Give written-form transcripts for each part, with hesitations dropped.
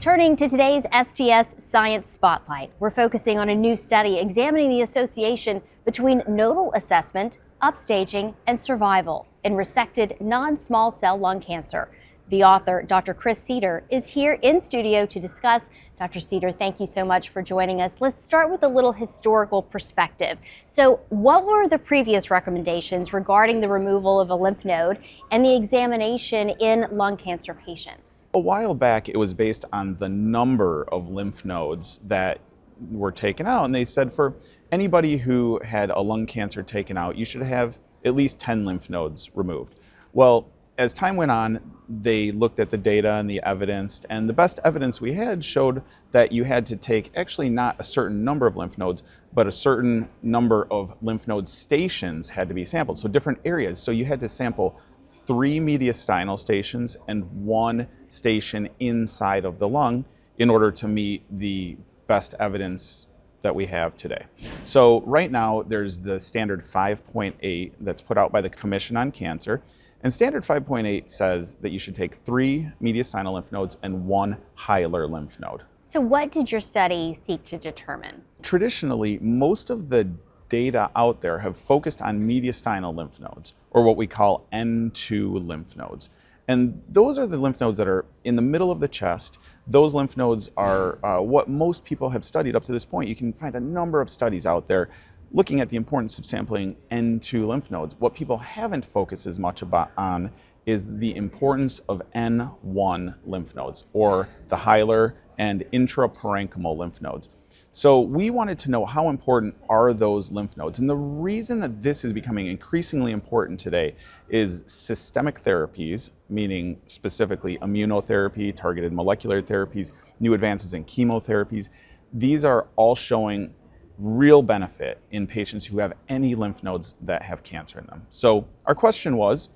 Turning to today's STS Science Spotlight, we're focusing on a new study examining the association between nodal assessment, upstaging, and survival in resected non-small cell lung cancer. The author, Dr. Chris Seder, is here in studio to discuss. Dr. Seder, thank you so much for joining us. Let's start with a little historical perspective. So what were the previous recommendations regarding the removal of a lymph node and the examination in lung cancer patients? A while back, it was based on the number of lymph nodes that were taken out. And they said for anybody who had a lung cancer taken out, you should have at least 10 lymph nodes removed. Well, as time went on, they looked at the data and the evidence, and the best evidence we had showed that you had to take actually not a certain number of lymph nodes, but a certain number of lymph node stations had to be sampled, so different areas. So you had to sample 3 mediastinal stations and 1 station inside of the lung in order to meet the best evidence that we have today. So right now, there's the standard 5.8 that's put out by the Commission on Cancer. And standard 5.8 says that you should take 3 mediastinal lymph nodes and 1 hilar lymph node. So what did your study seek to determine? Traditionally, most of the data out there have focused on mediastinal lymph nodes, or what we call N2 lymph nodes. And those are the lymph nodes that are in the middle of the chest. Those lymph nodes are what most people have studied up to this point. You can find a number of studies out there looking at the importance of sampling N2 lymph nodes. What people haven't focused as much on is the importance of N1 lymph nodes, or the hilar and intraparenchymal lymph nodes. So we wanted to know how important are those lymph nodes. And the reason that this is becoming increasingly important today is systemic therapies, meaning specifically immunotherapy, targeted molecular therapies, new advances in chemotherapies. These are all showing real benefit in patients who have any lymph nodes that have cancer in them. So our question was,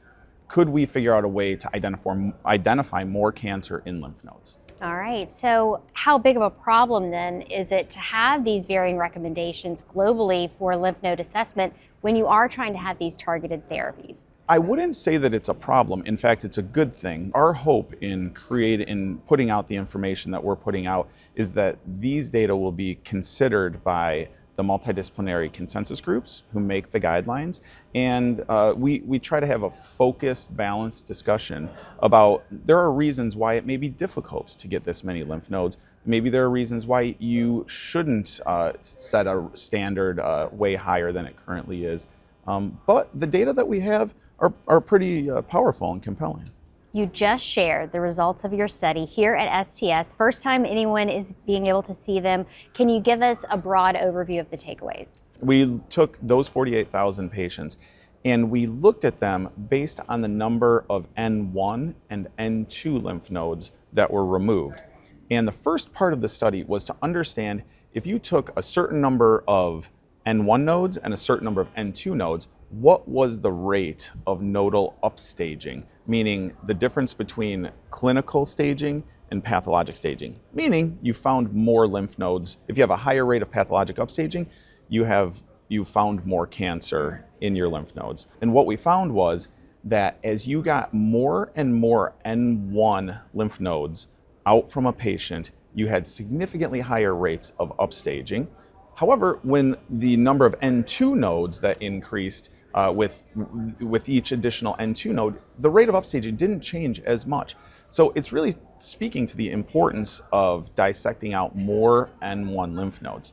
could we figure out a way to identify more cancer in lymph nodes? All right, so how big of a problem then is it to have these varying recommendations globally for lymph node assessment when you are trying to have these targeted therapies? I wouldn't say that it's a problem. In fact, it's a good thing. Our hope in putting out the information that we're putting out is that these data will be considered by the multidisciplinary consensus groups who make the guidelines. And we try to have a focused, balanced discussion about there are reasons why it may be difficult to get this many lymph nodes. Maybe there are reasons why you shouldn't set a standard way higher than it currently is. But the data that we have are pretty powerful and compelling. You just shared the results of your study here at STS. First time anyone is being able to see them. Can you give us a broad overview of the takeaways? We took those 48,000 patients and we looked at them based on the number of N1 and N2 lymph nodes that were removed. And the first part of the study was to understand if you took a certain number of N1 nodes and a certain number of N2 nodes, what was the rate of nodal upstaging, meaning the difference between clinical staging and pathologic staging, meaning you found more lymph nodes. If you have a higher rate of pathologic upstaging, you found more cancer in your lymph nodes. And what we found was that as you got more and more N1 lymph nodes out from a patient, you had significantly higher rates of upstaging. However, when the number of N2 nodes that increased with each additional N2 node, the rate of upstaging didn't change as much. So it's really speaking to the importance of dissecting out more N1 lymph nodes.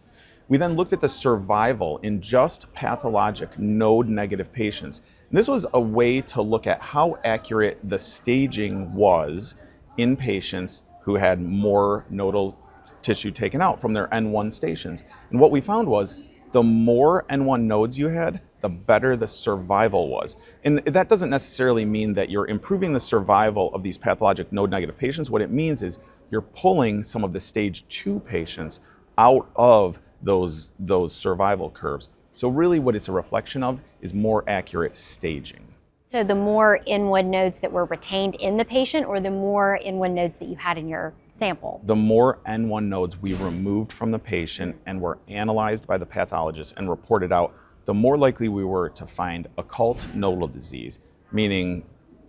We then looked at the survival in just pathologic node-negative patients. And this was a way to look at how accurate the staging was in patients who had more nodal tissue taken out from their N1 stations. And what we found was the more N1 nodes you had, the better the survival was. And that doesn't necessarily mean that you're improving the survival of these pathologic node-negative patients. What it means is you're pulling some of the stage 2 patients out of those survival curves. So really what it's a reflection of is more accurate staging. So the more N1 nodes that were retained in the patient, or the more N1 nodes that you had in your sample? The more N1 nodes we removed from the patient and were analyzed by the pathologist and reported out, the more likely we were to find occult nodal disease, meaning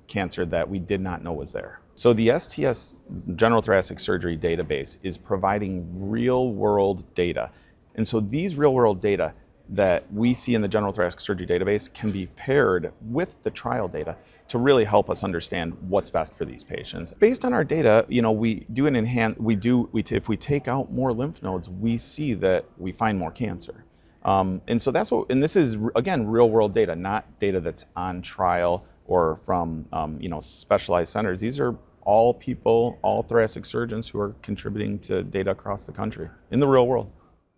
cancer that we did not know was there. So the STS General Thoracic Surgery Database is providing real-world data. And so these real-world data that we see in the General Thoracic Surgery Database can be paired with the trial data to really help us understand what's best for these patients. Based on our data, we do an if we take out more lymph nodes, we see that we find more cancer. And so and this is, again, real-world data, not data that's on trial or from specialized centers. These are all people, all thoracic surgeons who are contributing to data across the country in the real world.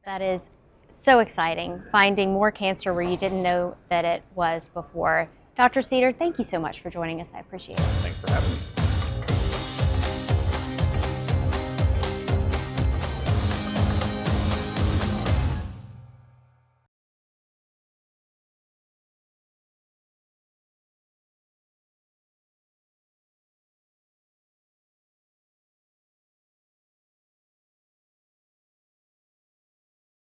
That is so exciting, finding more cancer where you didn't know that it was before. Dr. Seder, thank you so much for joining us. I appreciate it. Thanks for having me.